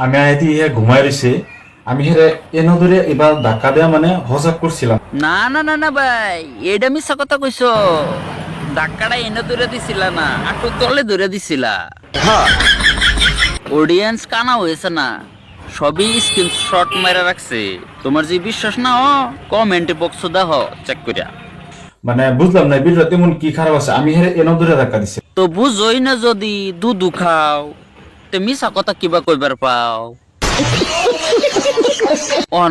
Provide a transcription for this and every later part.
আমি আইতি ঘুমাই রইছে আমি হেরে এনে ধরে এবার ধাক্কা দেয়া মানে হজাক করছিলাম। না না না না ভাই, এটা মিছা কথা কইছো। ধাক্কাটা এনে ধরে দিছিলা না, আটু তলে ধরে দিছিলা। অডিয়েন্স কানা হয়েছে না, সবই স্ক্রিনশট মেরে রাখছে। তোমার যে বিশ্বাস না কমেন্ট বক্স দেহ চেক করিয়া। মানে বুঝলাম না ভিডিও তেমন কি খারাপ আছে, আমি হেরে এনে ধরে ধাক্কা দিছি। তো বুঝই না যদি দুধু খাও তে মিছা কথা কিবা কইবার পাও।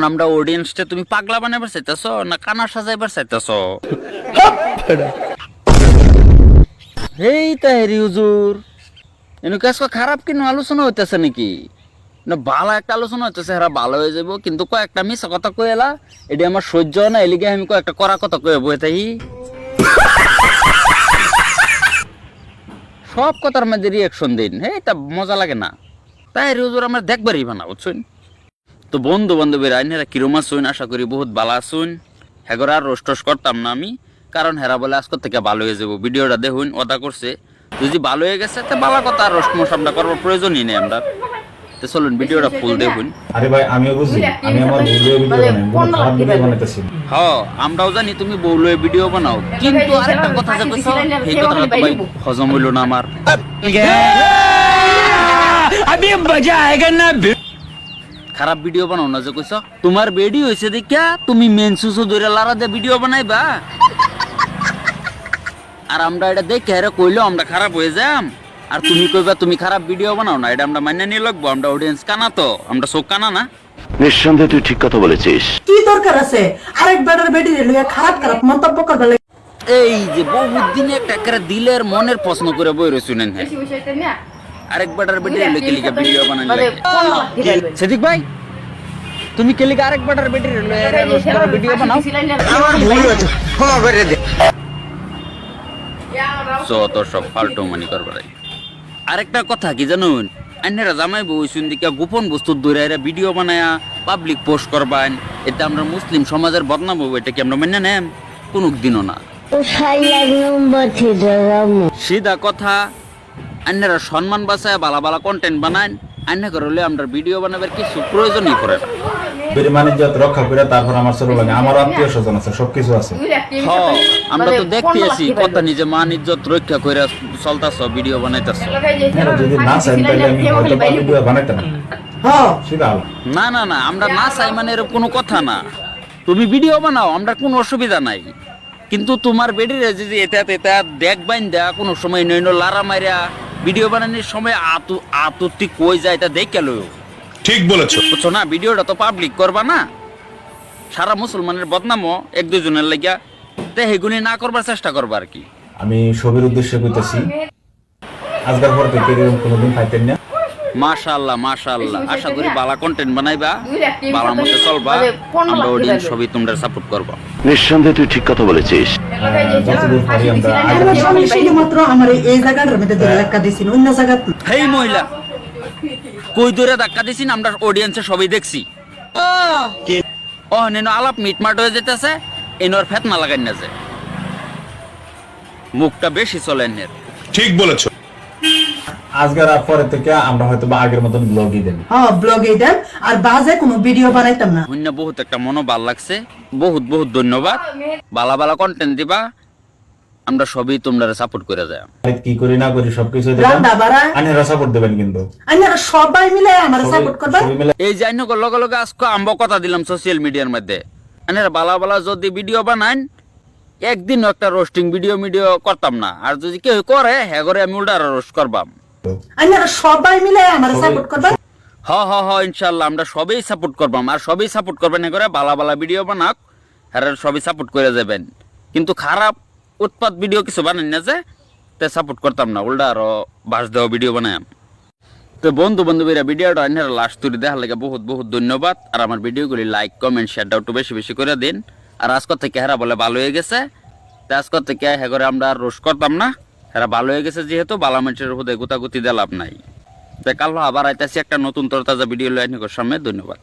আমরা অডিয়েন্সটা তুমি পাগলা বানাবার চাইতেছ না কানা সাজাইবার চাইতেছ? হেই তাহেরি হুজুর, এনে কাজ খারাপ কিনো আলোচনা হইতেছে নাকি? না ভালো একটা আলোচনা হইতেছে, হেরা ভালো হয়ে যাবো, কিন্তু কয়েকটা মিছা কথা কই এলা, এটি আমার সহ্য না, এলিগে আমি কয়েকটা করা কথা কয়ে বই তাই। সব কথার মধ্যে রিয়াকশন দিন, হ্যাঁ তা মজা লাগে না। তাই হুজুর আমরা দেখবারই না, বুঝছেন? তো বন্ধু বান্ধবীরা আইনেরা কিরম আসুন, আশা করি বহুত ভালো আসুন। হেগর আর রোস্ট করতাম না আমি, কারণ হেরা বলে আজকের থেকে ভালো হয়ে যাবো। ভিডিওটা দেখুন, ওটা করছে, যদি ভালো হয়ে গেছে তো ভালো কথা, আর রোস্ট মোসামটা করবার প্রয়োজনই নেই আমরা। তো চলুন ভিডিওটা ফুল দেখুন। আরে ভাই আমিও বুঝি, আমি আমার বউলয়ে ভিডিও বানাই, কোনো খারাপ ভিডিও বানাইতেছি না। হ্যাঁ আমরাও জানি তুমি বউলয়ে ভিডিও বানাও, কিন্তু আরেকটা কথা যে কইছো এই কথাটা তো ভাই হজম হইল না আমার। আমি মজা আয়েগা না। খারাপ ভিডিও বানাও না যে কইছ, তোমার বেডি হইছে দেখা তুমি মেন সুসু ধরে লারা দে ভিডিও বানাইবা, আর আমরা এটা দেখে হেরে কইলো আমরা খারাপ হয়ে যাম, আর তুমি কইবা তুমি খারাপ ভিডিও বানাও না। এটা আমরা মাইনা নিয়ে লাগবো, আমরা অডিয়েন্স কানা, তো আমরা চোখ কানা না। নিঃসন্দেহে তুই ঠিক কথা বলেছিস। কি দরকার আছে আরেক বেটার বেটি লইয়া খারাপ খারাপ মন্তব্য করবে? এই যে বহুত দিনে একটা করে দিলের মনের প্রশ্ন করে বই রইছুনেন, হ্যাঁ আরেক বেটার বেটি লইকে লিখে ভিডিও বানানি লাগে। সিদ্দিক ভাই তুমি কে লিখে আরেক বেটার বেটি লইয়া ভিডিও বানাও? আমার ভুল হয়েছে, ক্ষমা করে দে। যত সব ফালতু মানি করবার। আরেকটা কথা কি জানুন, আইনেরা জামাই বউ দিকে গোপন বস্তু দৌড়াইরা ভিডিও বানায়া পাবলিক পোস্ট করবেন, এটা আমরা মুসলিম সমাজের বদনাম হবো, এটা কি আমরা মেনে নেম? কোনো দিনও না। সিধা কথা, আইনেরা সম্মান বাঁচায় বালা বালা কন্টেন্ট বানান, আইনে করলে আমরা ভিডিও বানাবার কিছু প্রয়োজনই পড়ে না। মানিজ্জত রক্ষা করে তারপর আমার চলো লাগে, আমার আত্মীয় স্বজন আছে, সবকিছু আছে। হ্যাঁ আমরা তো দেখতে আছি কথা, নিজে মান ইজ্জত রক্ষা করে চলতাছ, ভিডিও বানাইতাছ। যদি না চাই তাহলে আমি হয়তো ভিডিও বানাইতাম না। হ্যাঁ সেটা না না না, আমরা না চাই মানে এরকম কোনো কথা না। তুমি ভিডিও বানাও, আমরা কোনো অসুবিধা নাই, কিন্তু তোমার বেডিরে যদি এটা এটা দেখবেন দা কোনো সময় নইনো লারা মাইরা ভিডিও বানানোর সময় আতুতি কই যায় এটা দেখে লো। ঠিক বলেছো। বুঝছো না, ভিডিওটা তো পাবলিক করবা না, সারা মুসলমানের বদনামও এক দুজনের লাগিয়া, তে হেগুনি না করবার চেষ্টা করবা আর কি। আমি সবের উদ্দেশ্যে কইতাছি, আজকের পর থেকে এরকম কোনোদিন পাইতেন না। মাশাআল্লাহ মাশাআল্লাহ, আশা করি ভালো কন্টেন্ট বানাইবা, ভালো মতো চলবা, আমরা অডিয়েন্স সবই তোমরা সাপোর্ট করবা। নিঃসন্দেহে তুই ঠিক কথা বলেছিস। যতদূর পারি আমরা শুধুমাত্র আমার এই জায়গাটার মধ্যে ধরে ধাক্কা দিছিল, অন্য জায়গা হেই মহিলা কই ধরে ধাক্কা দিছিন আমরা অডিয়েন্সে সবই দেখছি। ও নেন আলাপ মিটমাট হয়ে যেতেছে, এনর ফেত না লাগাই না যে মুখটা বেশি চলেন। ঠিক বলেছো। আজকের পরে থেকে আমরা হয়তো বা আগের মতন ব্লগই দেব। হ্যাঁ ব্লগে দেন, আর বাজে কোনো ভিডিও বানাইতাম না। হইনা বহুত একটা মনো ভাল লাগছে, বহুত বহুত ধন্যবাদ। বালা বালা কন্টেন্ট দিবা, আমরা সবই তোমরা সাপোর্ট করে যায়। কি করি না করি সবকিছু দেবেন, রান্না বাড়া আইনেরা সাপোর্ট দেবেন, কিন্তু আইনারা সবাই মিলে আমার সাপোর্ট করবে। এই যে আইন লগে লগে আজকে আম্ব কথা দিলাম সোশ্যাল মিডিয়ার মধ্যে, আইনারা বালা বালা যদি ভিডিও বানান একদিন একটা রোস্টিং ভিডিও করতাম না, আর যদি কেউ করে হ্যাঁ করে আমি উল্টা রোস্ট করবাম। আইনারা সবাই মিলে আমার সাপোর্ট করবে। হ ইনশাআল্লাহ আমরা সবই সাপোর্ট করবাম, আর সবই সাপোর্ট করবেন হ্যাঁ করে বালা বালা ভিডিও বানাক, হ্যাঁ সবই সাপোর্ট করে যাবেন, কিন্তু খারাপ উৎপাত ভিডিও কিছু বানান না যে তে সাপোর্ট করতাম না, উল্টা আরো বাস দেওয়া ভিডিও বানায়াম। তো বন্ধু বান্ধবীরা ভিডিওটা আইনারা লাস্ট তুলি দেখার লাগে বহুত বহুত ধন্যবাদ। আর আমার ভিডিওগুলি লাইক কমেন্ট শেয়ারটা একটু বেশি বেশি করে দিন। আর আজকের থেকে হেরা বলে ভালো হয়ে গেছে, আজকের থেকে হ্যাঁ করে আমরা আর রোস্ট করতাম না, হেরা ভালো হয়ে গেছে যেহেতু বালা মানুষের হুদে গুতাগুতি দিয়ে লাভ নাই। তাই কাল আবার আইতাছি একটা নতুন তরতাজা ভিডিও লয় সামনে। ধন্যবাদ।